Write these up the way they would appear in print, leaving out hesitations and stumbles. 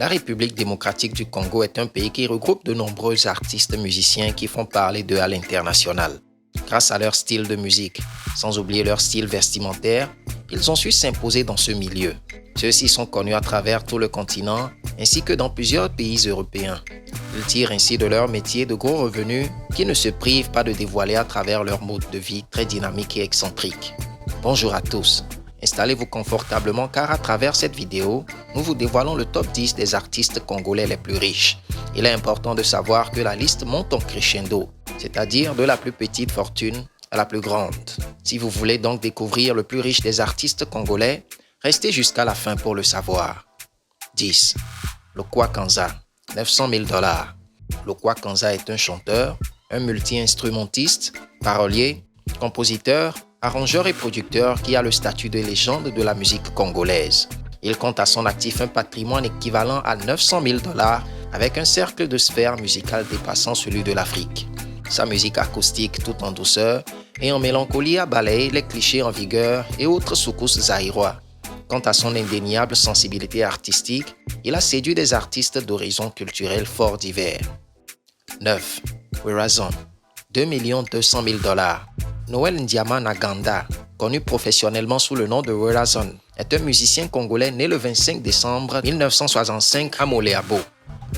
La République démocratique du Congo est un pays qui regroupe de nombreux artistes musiciens qui font parler d'eux à l'international. Grâce à leur style de musique, sans oublier leur style vestimentaire, ils ont su s'imposer dans ce milieu. Ceux-ci sont connus à travers tout le continent, ainsi que dans plusieurs pays européens. Ils tirent ainsi de leur métier de gros revenus qui ne se privent pas de dévoiler à travers leur mode de vie très dynamique et excentrique. Bonjour à tous, installez-vous confortablement car à travers cette vidéo, nous vous dévoilons le top 10 des artistes congolais les plus riches. Il est important de savoir que la liste monte en crescendo, c'est-à-dire de la plus petite fortune à la plus grande. Si vous voulez donc découvrir le plus riche des artistes congolais, restez jusqu'à la fin pour le savoir. 10. Lokwa Kanza, 900 000 $. Lokwa Kanza est un chanteur, un multi-instrumentiste, parolier, compositeur, arrangeur et producteur qui a le statut de légende de la musique congolaise. Il compte à son actif un patrimoine équivalent à 900 000 $ avec un cercle de sphères musicales dépassant celui de l'Afrique. Sa musique acoustique tout en douceur et en mélancolie a balayé les clichés en vigueur et autres secousses zaïrois. Quant à son indéniable sensibilité artistique, il a séduit des artistes d'horizons culturels fort divers. 9. Werazon, 2 200 000 $. Noël Ndiama Naganda, connu professionnellement sous le nom de Werazon, est un musicien congolais né le 25 décembre 1965 à Moléabo,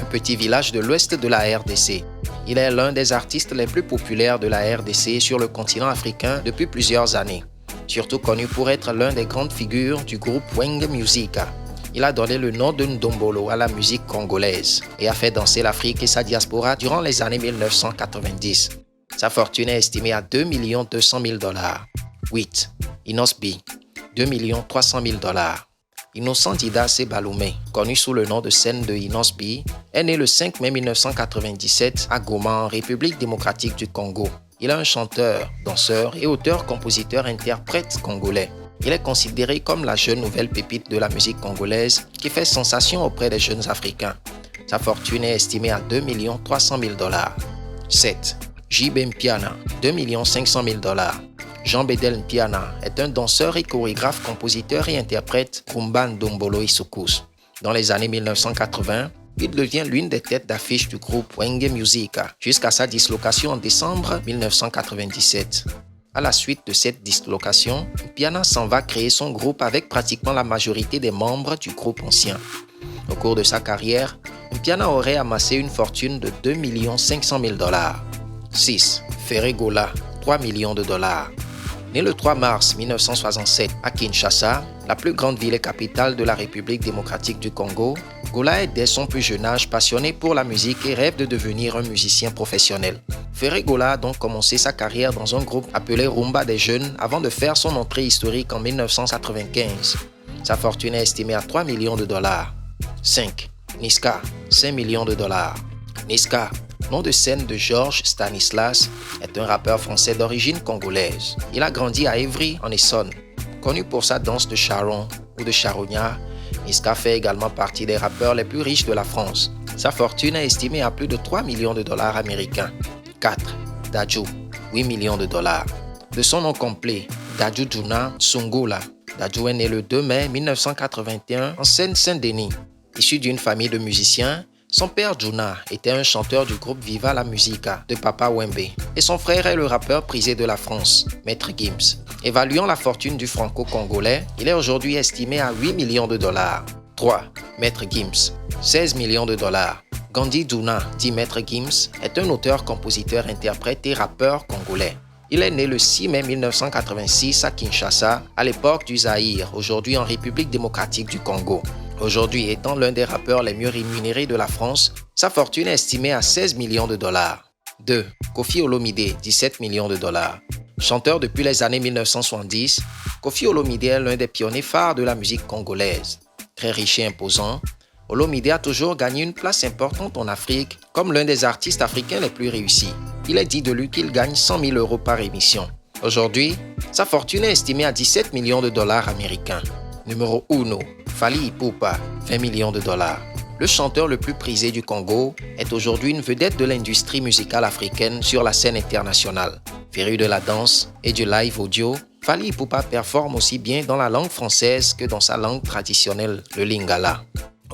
un petit village de l'ouest de la RDC. Il est l'un des artistes les plus populaires de la RDC sur le continent africain depuis plusieurs années. Surtout connu pour être l'un des grandes figures du groupe Wenge Musica. Il a donné le nom de Ndombolo à la musique congolaise et a fait danser l'Afrique et sa diaspora durant les années 1990. Sa fortune est estimée à 2 200 000 $. 8. Inosbi, 2 300 000 $. Innocent Dida Sebaloumé, connu sous le nom de scène de Inosbi, est né le 5 mai 1997 à Goma, en République démocratique du Congo. Il est un chanteur, danseur et auteur-compositeur-interprète congolais. Il est considéré comme la jeune nouvelle pépite de la musique congolaise qui fait sensation auprès des jeunes Africains. Sa fortune est estimée à 2 300 000 $. 7. J.B. Mpiana, 2 500 000 $. Jean-Bédel Mpiana est un danseur et chorégraphe, compositeur et interprète Rumba Ndombolo et Soukous. Dans les années 1980, il devient l'une des têtes d'affiche du groupe Wenge Musica jusqu'à sa dislocation en décembre 1997. À la suite de cette dislocation, Mpiana s'en va créer son groupe avec pratiquement la majorité des membres du groupe ancien. Au cours de sa carrière, Mpiana aurait amassé une fortune de 2 500 000 $. 6. Ferregola, 3 millions de $. Né le 3 mars 1967 à Kinshasa, la plus grande ville et capitale de la République démocratique du Congo, Gola est dès son plus jeune âge passionné pour la musique et rêve de devenir un musicien professionnel. Ferregola a donc commencé sa carrière dans un groupe appelé Rumba des Jeunes avant de faire son entrée historique en 1995. Sa fortune est estimée à 3 millions de $. 5. Niska, 5 millions de $. Niska, nom de scène de Georges Stanislas, est un rappeur français d'origine congolaise. Il a grandi à Évry, en Essonne. Connu pour sa danse de charron ou de charognard, Niska fait également partie des rappeurs les plus riches de la France. Sa fortune est estimée à plus de 3 millions de $ américains. 4. Dadju, 8 millions de $. De son nom complet, Dadju Djouna Sungola, Dadju est né le 2 mai 1981 en Seine-Saint-Denis. Issu d'une famille de musiciens, son père Djouna était un chanteur du groupe Viva la Musica de Papa Wembe et son frère est le rappeur prisé de la France, Maître Gims. Évaluant la fortune du franco-congolais, il est aujourd'hui estimé à 8 millions de $. 3. Maître Gims, 16 millions de $. Gandhi Djouna, dit Maître Gims, est un auteur, compositeur, interprète et rappeur congolais. Il est né le 6 mai 1986 à Kinshasa, à l'époque du Zaïre, aujourd'hui en République démocratique du Congo. Aujourd'hui étant l'un des rappeurs les mieux rémunérés de la France, sa fortune est estimée à 16 millions de $. 2. Koffi Olomide, 17 millions de $. Chanteur depuis les années 1970, Koffi Olomide est l'un des pionniers phares de la musique congolaise. Très riche et imposant, Olomide a toujours gagné une place importante en Afrique comme l'un des artistes africains les plus réussis. Il est dit de lui qu'il gagne 100 000 € par émission. Aujourd'hui, sa fortune est estimée à 17 millions de $ américains. Numéro 1. Fally Ipupa, 20 millions de $. Le chanteur le plus prisé du Congo est aujourd'hui une vedette de l'industrie musicale africaine sur la scène internationale. Féru de la danse et du live audio, Fally Ipupa performe aussi bien dans la langue française que dans sa langue traditionnelle, le lingala.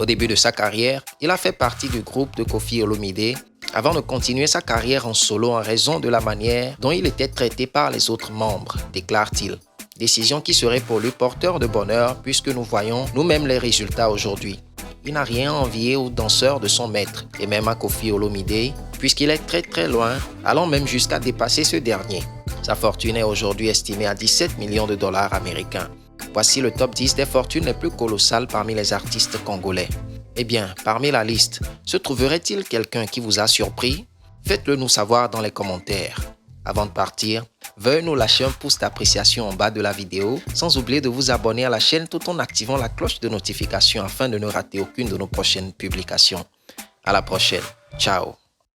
Au début de sa carrière, il a fait partie du groupe de Koffi Olomide avant de continuer sa carrière en solo en raison de la manière dont il était traité par les autres membres, déclare-t-il. Décision qui serait pour lui porteur de bonheur puisque nous voyons nous-mêmes les résultats aujourd'hui. Il n'a rien à envier aux danseurs de son maître et même à Koffi Olomide puisqu'il est très loin, allant même jusqu'à dépasser ce dernier. Sa fortune est aujourd'hui estimée à 17 millions de dollars américains. Voici le top 10 des fortunes les plus colossales parmi les artistes congolais. Eh bien, parmi la liste, se trouverait-il quelqu'un qui vous a surpris? Faites-le nous savoir dans les commentaires. Avant de partir, veuillez nous lâcher un pouce d'appréciation en bas de la vidéo, sans oublier de vous abonner à la chaîne tout en activant la cloche de notification afin de ne rater aucune de nos prochaines publications. À la prochaine. Ciao.